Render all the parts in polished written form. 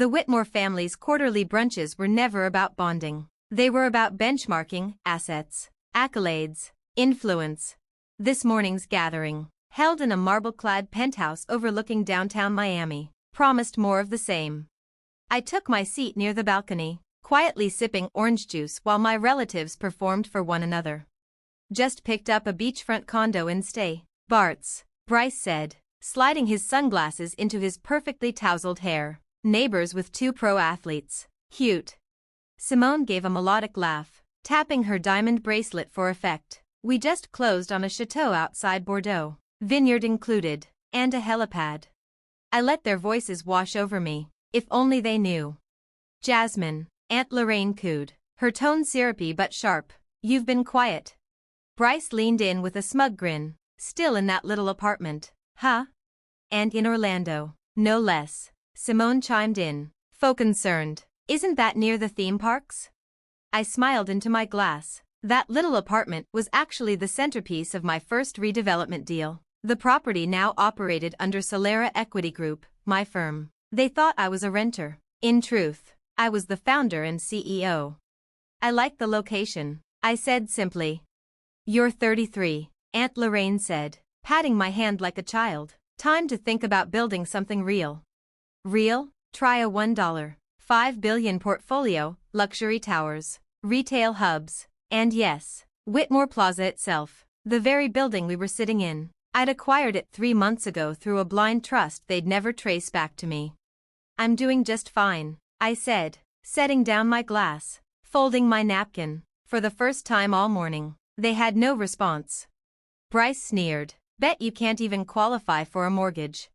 The Whitmore family's quarterly brunches were never about bonding. They were about benchmarking, assets, accolades, influence. This morning's gathering, held in a marble-clad penthouse overlooking downtown Miami, promised more of the same. I took my seat near the balcony, quietly sipping orange juice while my relatives performed for one another. Just picked up a beachfront condo in stay, Barts, Bryce said, sliding his sunglasses into his perfectly tousled hair. Neighbors with 2 pro athletes. Cute. Simone gave a melodic laugh, tapping her diamond bracelet for effect. We just closed on a chateau outside Bordeaux, vineyard included, and a helipad. I let their voices wash over me. If only they knew. Jasmine, Aunt Lorraine cooed, her tone syrupy but sharp. You've been quiet. Bryce leaned in with a smug grin. Still in that little apartment, huh? And in Orlando, no less. Simone chimed in, faux concerned. Isn't that near the theme parks? I smiled into my glass. That little apartment was actually the centerpiece of my first redevelopment deal. The property now operated under Solera Equity Group, my firm. They thought I was a renter. In truth, I was the founder and CEO. I like the location, I said simply. You're 33, Aunt Lorraine said, patting my hand like a child. Time to think about building something real. Real? Try a $1.5 billion portfolio, luxury towers, retail hubs, and yes, Whitmore Plaza itself, the very building we were sitting in. I'd acquired it 3 months ago through a blind trust they'd never trace back to me. I'm doing just fine, I said, setting down my glass, folding my napkin. For the first time all morning, they had no response. Bryce sneered, bet you can't even qualify for a mortgage.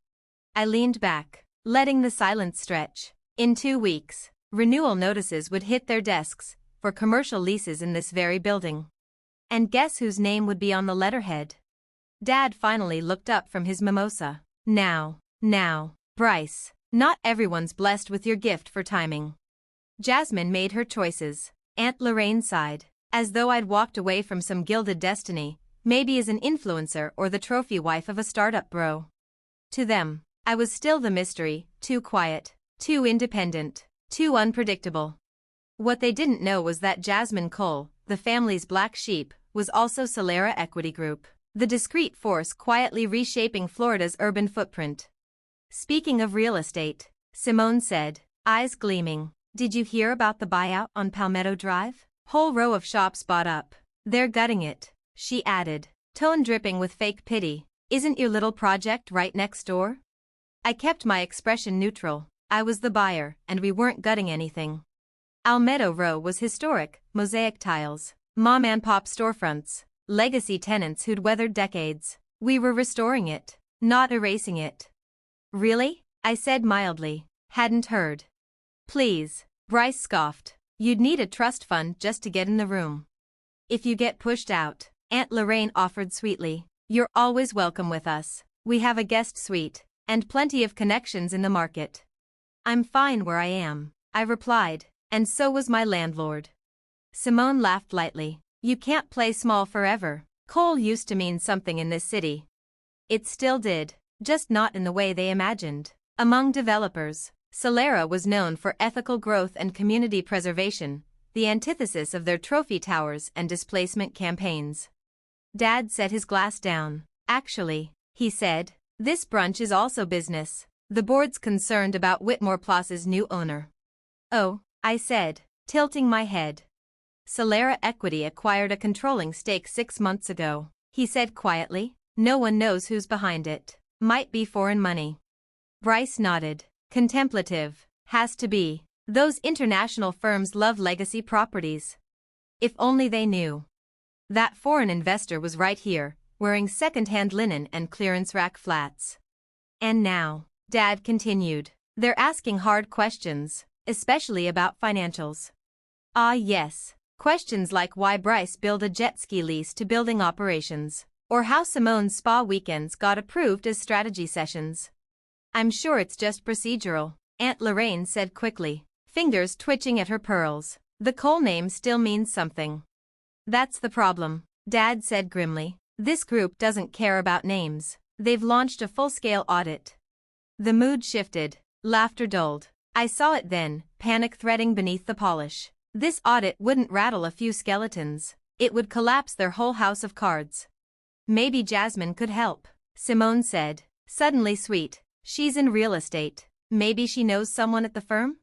I leaned back, letting the silence stretch. In 2 weeks, renewal notices would hit their desks for commercial leases in this very building. And guess whose name would be on the letterhead? Dad finally looked up from his mimosa. Now, Bryce, not everyone's blessed with your gift for timing. Jasmine made her choices. Aunt Lorraine sighed, as though I'd walked away from some gilded destiny, maybe as an influencer or the trophy wife of a startup bro. To them, I was still the mystery, too quiet, too independent, too unpredictable. What they didn't know was that Jasmine Cole, the family's black sheep, was also Solera Equity Group, the discreet force quietly reshaping Florida's urban footprint. Speaking of real estate, Simone said, eyes gleaming, did you hear about the buyout on Palmetto Drive? Whole row of shops bought up. They're gutting it, she added, tone dripping with fake pity. Isn't your little project right next door? I kept my expression neutral. I was the buyer, and we weren't gutting anything. Palmetto Row was historic, mosaic tiles, mom-and-pop storefronts, legacy tenants who'd weathered decades. We were restoring it, not erasing it. Really? I said mildly. Hadn't heard. Please, Bryce scoffed. You'd need a trust fund just to get in the room. If you get pushed out, Aunt Lorraine offered sweetly, you're always welcome with us. We have a guest suite, and plenty of connections in the market. I'm fine where I am, I replied, and so was my landlord. Simone laughed lightly. You can't play small forever. Coal used to mean something in this city. It still did, just not in the way they imagined. Among developers, Solera was known for ethical growth and community preservation, the antithesis of their trophy towers and displacement campaigns. Dad set his glass down. Actually, he said, this brunch is also business. The board's concerned about Whitmore Plaza's new owner. Oh, I said, tilting my head. Solera Equity acquired a controlling stake 6 months ago, he said quietly. No one knows who's behind it. Might be foreign money. Bryce nodded, contemplative. Has to be. Those international firms love legacy properties. If only they knew. That foreign investor was right here, wearing second-hand linen and clearance rack flats. And now, Dad continued, they're asking hard questions, especially about financials. Ah yes, questions like why Bryce built a jet ski lease to building operations, or how Simone's spa weekends got approved as strategy sessions. I'm sure it's just procedural, Aunt Lorraine said quickly, fingers twitching at her pearls. The Cole name still means something. That's the problem, Dad said grimly. This group doesn't care about names. They've launched a full-scale audit. The mood shifted, laughter dulled. I saw it then, panic threading beneath the polish. This audit wouldn't rattle a few skeletons. It would collapse their whole house of cards. Maybe Jasmine could help, Simone said, suddenly sweet. She's in real estate. Maybe she knows someone at the firm?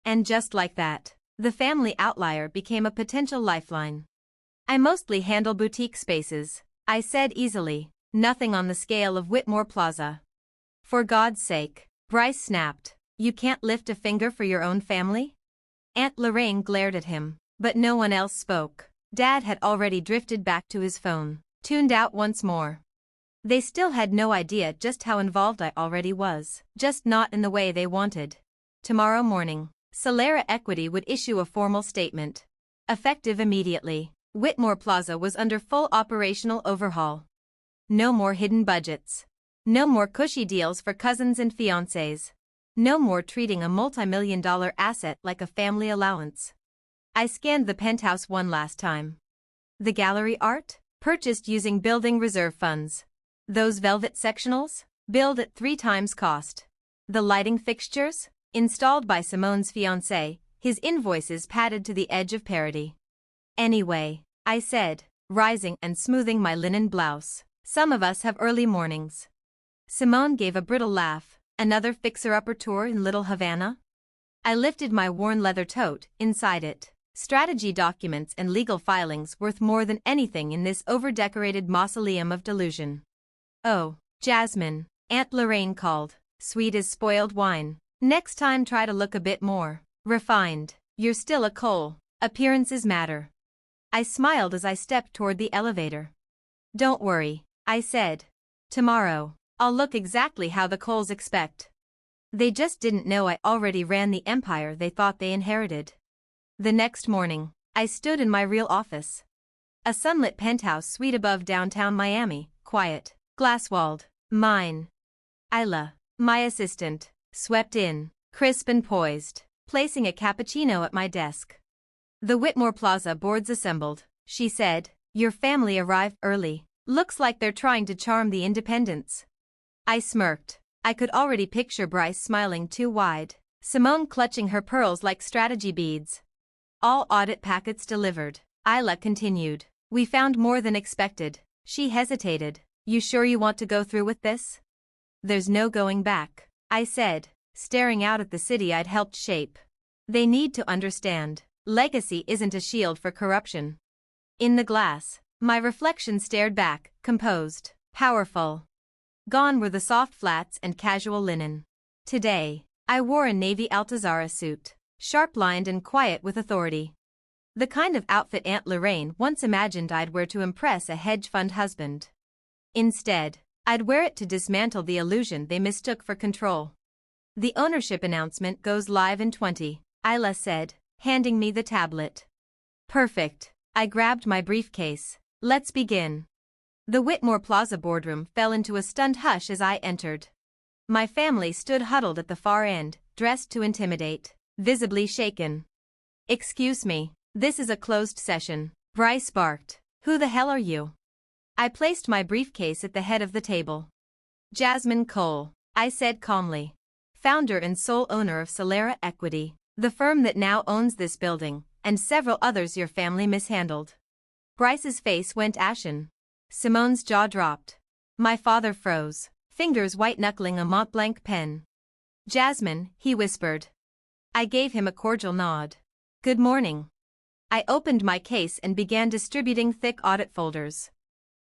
And just like that, the family outlier became a potential lifeline. I mostly handle boutique spaces, I said easily. Nothing on the scale of Whitmore Plaza. For God's sake, Bryce snapped. You can't lift a finger for your own family? Aunt Lorraine glared at him, but no one else spoke. Dad had already drifted back to his phone, tuned out once more. They still had no idea just how involved I already was, just not in the way they wanted. Tomorrow morning, Solera Equity would issue a formal statement. Effective immediately, Whitmore Plaza was under full operational overhaul. No more hidden budgets. No more cushy deals for cousins and fiancés. No more treating a multi-million-dollar asset like a family allowance. I scanned the penthouse one last time. The gallery art? Purchased using building reserve funds. Those velvet sectionals? Billed at 3 times cost. The lighting fixtures? Installed by Simone's fiancé, his invoices padded to the edge of parody. Anyway, I said, rising and smoothing my linen blouse, some of us have early mornings. Simone gave a brittle laugh. Another fixer-upper tour in Little Havana? I lifted my worn leather tote. Inside it, strategy documents and legal filings worth more than anything in this over-decorated mausoleum of delusion. Oh, Jasmine, Aunt Lorraine called, sweet as spoiled wine. Next time try to look a bit more refined. You're still a Cole. Appearances matter. I smiled as I stepped toward the elevator. Don't worry, I said. Tomorrow, I'll look exactly how the Coles expect. They just didn't know I already ran the empire they thought they inherited. The next morning, I stood in my real office. A sunlit penthouse suite above downtown Miami, quiet, glass-walled, mine. Isla, my assistant, swept in, crisp and poised, placing a cappuccino at my desk. The Whitmore Plaza board's assembled, she said. Your family arrived early. Looks like they're trying to charm the independents. I smirked. I could already picture Bryce smiling too wide, Simone clutching her pearls like strategy beads. All audit packets delivered, Isla continued. We found more than expected. She hesitated. You sure you want to go through with this? There's no going back, I said, staring out at the city I'd helped shape. They need to understand, legacy isn't a shield for corruption. In the glass, my reflection stared back, composed, powerful. Gone were the soft flats and casual linen. Today, I wore a navy Altazara suit, sharp-lined and quiet with authority. The kind of outfit Aunt Lorraine once imagined I'd wear to impress a hedge fund husband. Instead, I'd wear it to dismantle the illusion they mistook for control. The ownership announcement goes live in 20, Isla said, handing me the tablet. Perfect. I grabbed my briefcase. Let's begin. The Whitmore Plaza boardroom fell into a stunned hush as I entered. My family stood huddled at the far end, dressed to intimidate, visibly shaken. Excuse me, this is a closed session, Bryce barked. Who the hell are you? I placed my briefcase at the head of the table. Jasmine Cole, I said calmly. Founder and sole owner of Solera Equity, the firm that now owns this building, and several others your family mishandled. Bryce's face went ashen. Simone's jaw dropped. My father froze, fingers white-knuckling a Montblanc pen. Jasmine, he whispered. I gave him a cordial nod. Good morning. I opened my case and began distributing thick audit folders.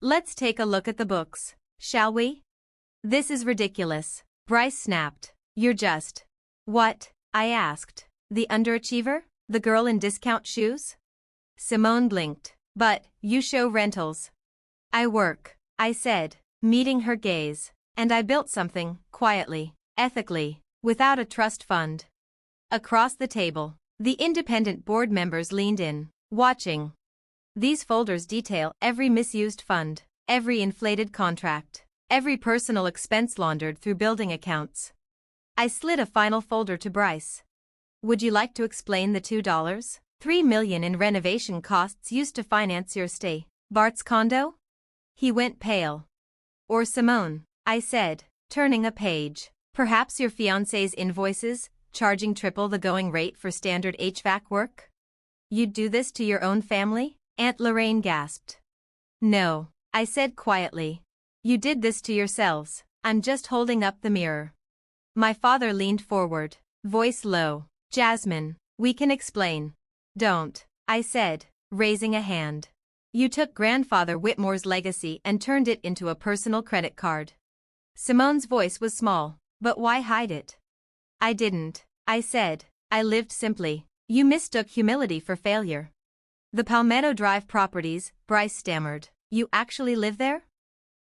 Let's take a look at the books, shall we? This is ridiculous, Bryce snapped. You're just... What? I asked. The underachiever? The girl in discount shoes? Simone blinked. But, you show rentals. I work, I said, meeting her gaze, and I built something, quietly, ethically, without a trust fund. Across the table, the independent board members leaned in, watching. These folders detail every misused fund, every inflated contract, every personal expense laundered through building accounts. I slid a final folder to Bryce. Would you like to explain the $2.3 million in renovation costs used to finance your stay, Barts condo? He went pale. Or Simone, I said, turning a page. Perhaps your fiancé's invoices, charging triple the going rate for standard HVAC work? You'd do this to your own family? Aunt Lorraine gasped. No, I said quietly. You did this to yourselves. I'm just holding up the mirror. My father leaned forward, voice low. Jasmine, we can explain. Don't, I said, raising a hand. You took grandfather Whitmore's legacy and turned it into a personal credit card. Simone's voice was small, but why hide it? I didn't, I said. I lived simply. You mistook humility for failure. The Palmetto Drive properties, Bryce stammered. You actually live there?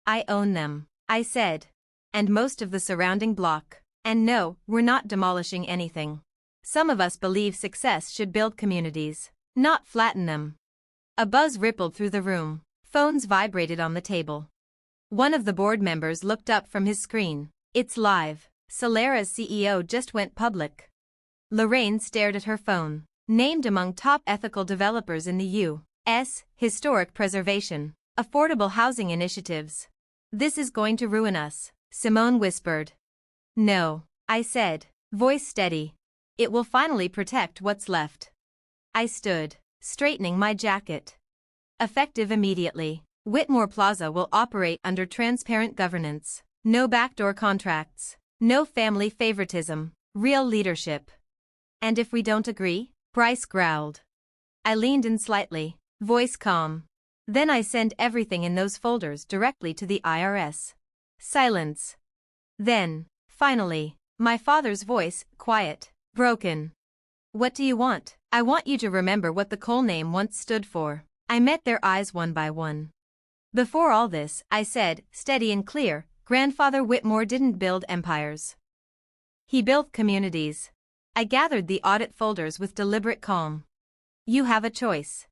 I own them, I said. And most of the surrounding block. And no, we're not demolishing anything. Some of us believe success should build communities, not flatten them. A buzz rippled through the room. Phones vibrated on the table. One of the board members looked up from his screen. It's live. Solera's CEO just went public. Lorraine stared at her phone. Named among top ethical developers in the U.S. Historic preservation, affordable housing initiatives. This is going to ruin us, Simone whispered. No, I said, voice steady. It will finally protect what's left. I stood, straightening my jacket. Effective immediately, Whitmore Plaza will operate under transparent governance. No backdoor contracts, no family favoritism, real leadership. And if we don't agree? Bryce growled. I leaned in slightly, voice calm. Then I send everything in those folders directly to the IRS. Silence. Then, finally, my father's voice, quiet, broken. What do you want? I want you to remember what the coal name once stood for. I met their eyes one by one. Before all this, I said, steady and clear, Grandfather Whitmore didn't build empires. He built communities. I gathered the audit folders with deliberate calm. You have a choice.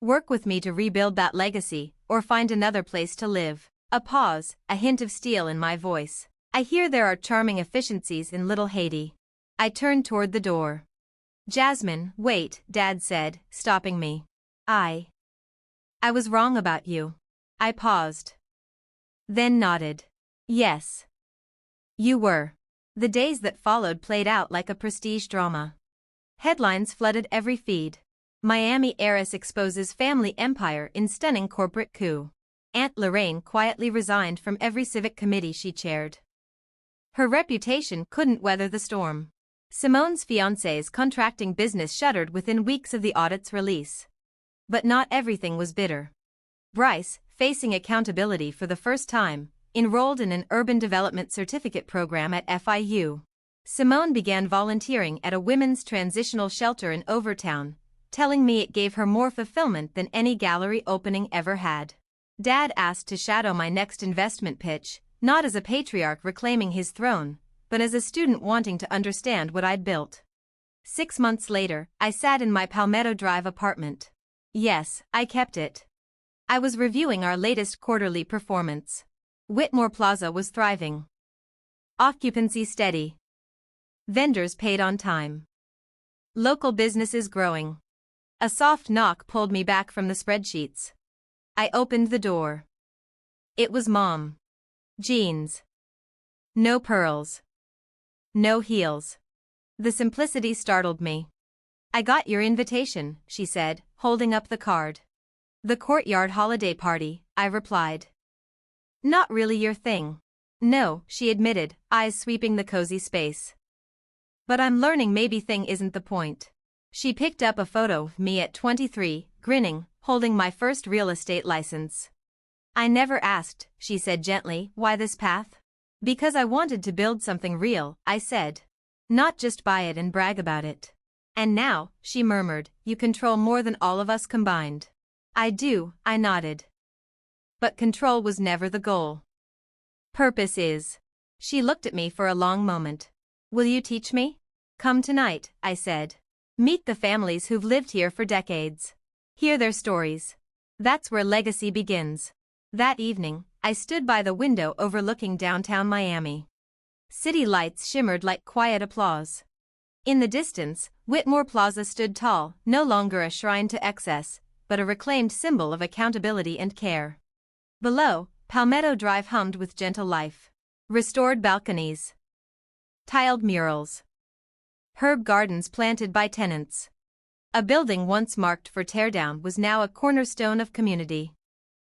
Work with me to rebuild that legacy, or find another place to live. A pause, a hint of steel in my voice. I hear there are charming efficiencies in Little Haiti. I turned toward the door. Jasmine, wait, Dad said, stopping me. I was wrong about you. I paused. Then nodded. Yes. You were. The days that followed played out like a prestige drama. Headlines flooded every feed. Miami heiress exposes family empire in stunning corporate coup. Aunt Lorraine quietly resigned from every civic committee she chaired. Her reputation couldn't weather the storm. Simone's fiancé's contracting business shuttered within weeks of the audit's release. But not everything was bitter. Bryce, facing accountability for the first time, enrolled in an urban development certificate program at FIU. Simone began volunteering at a women's transitional shelter in Overtown, telling me it gave her more fulfillment than any gallery opening ever had. Dad asked to shadow my next investment pitch, not as a patriarch reclaiming his throne, but as a student wanting to understand what I'd built. 6 months later, I sat in my Palmetto Drive apartment. Yes, I kept it. I was reviewing our latest quarterly performance. Whitmore Plaza was thriving. Occupancy steady. Vendors paid on time. Local businesses growing. A soft knock pulled me back from the spreadsheets. I opened the door. It was Mom. Jeans. No pearls. No heels. The simplicity startled me. I got your invitation, she said, holding up the card. The courtyard holiday party, I replied. Not really your thing. No, she admitted, eyes sweeping the cozy space. But I'm learning maybe thing isn't the point. She picked up a photo of me at 23, grinning, holding my first real estate license. I never asked, she said gently, why this path? Because I wanted to build something real, I said. Not just buy it and brag about it. And now, she murmured, you control more than all of us combined. I do, I nodded. But control was never the goal. Purpose is. She looked at me for a long moment. Will you teach me? Come tonight, I said. Meet the families who've lived here for decades. Hear their stories. That's where legacy begins. That evening, I stood by the window overlooking downtown Miami. City lights shimmered like quiet applause. In the distance, Whitmore Plaza stood tall, no longer a shrine to excess, but a reclaimed symbol of accountability and care. Below, Palmetto Drive hummed with gentle life. Restored balconies. Tiled murals. Herb gardens planted by tenants. A building once marked for teardown was now a cornerstone of community.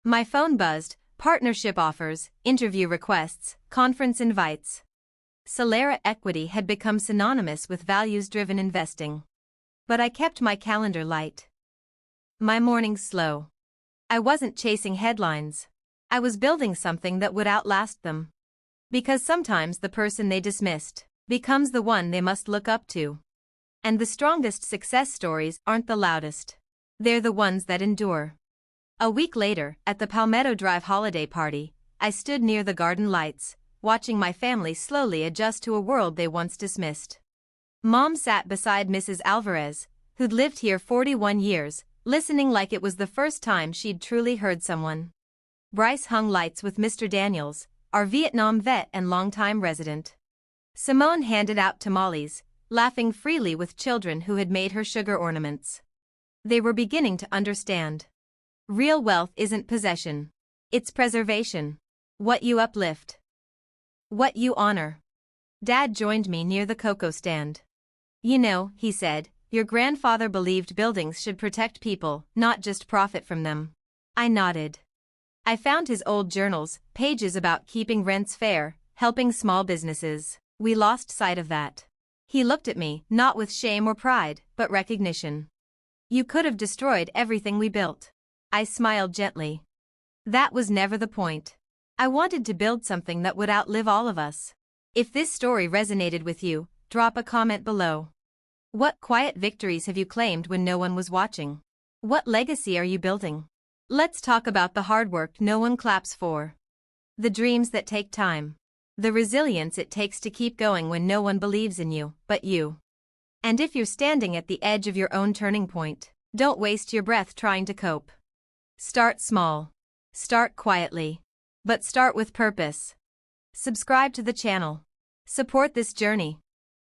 My phone buzzed, partnership offers, interview requests, conference invites. Solera equity had become synonymous with values-driven investing. But I kept my calendar light. My mornings slow. I wasn't chasing headlines. I was building something that would outlast them. Because sometimes the person they dismissed becomes the one they must look up to. And the strongest success stories aren't the loudest. They're the ones that endure. A week later, at the Palmetto Drive holiday party, I stood near the garden lights, watching my family slowly adjust to a world they once dismissed. Mom sat beside Mrs. Alvarez, who'd lived here 41 years, listening like it was the first time she'd truly heard someone. Bryce hung lights with Mr. Daniels, our Vietnam vet and longtime resident. Simone handed out tamales, laughing freely with children who had made her sugar ornaments. They were beginning to understand. Real wealth isn't possession. It's preservation. What you uplift. What you honor. Dad joined me near the cocoa stand. You know, he said, your grandfather believed buildings should protect people, not just profit from them. I nodded. I found his old journals, pages about keeping rents fair, helping small businesses. We lost sight of that. He looked at me, not with shame or pride, but recognition. You could have destroyed everything we built. I smiled gently. That was never the point. I wanted to build something that would outlive all of us. If this story resonated with you, drop a comment below. What quiet victories have you claimed when no one was watching? What legacy are you building? Let's talk about the hard work no one claps for. The dreams that take time. The resilience it takes to keep going when no one believes in you, but you. And if you're standing at the edge of your own turning point, don't waste your breath trying to cope. Start small. Start quietly. But start with purpose. Subscribe to the channel. Support this journey.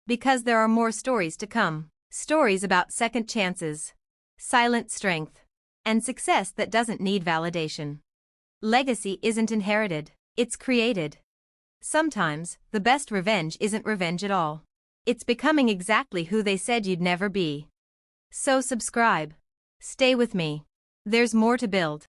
Because there are more stories to come. Stories about second chances, silent strength, and success that doesn't need validation. Legacy isn't inherited, it's created. Sometimes, the best revenge isn't revenge at all. It's becoming exactly who they said you'd never be. So subscribe. Stay with me. There's more to build.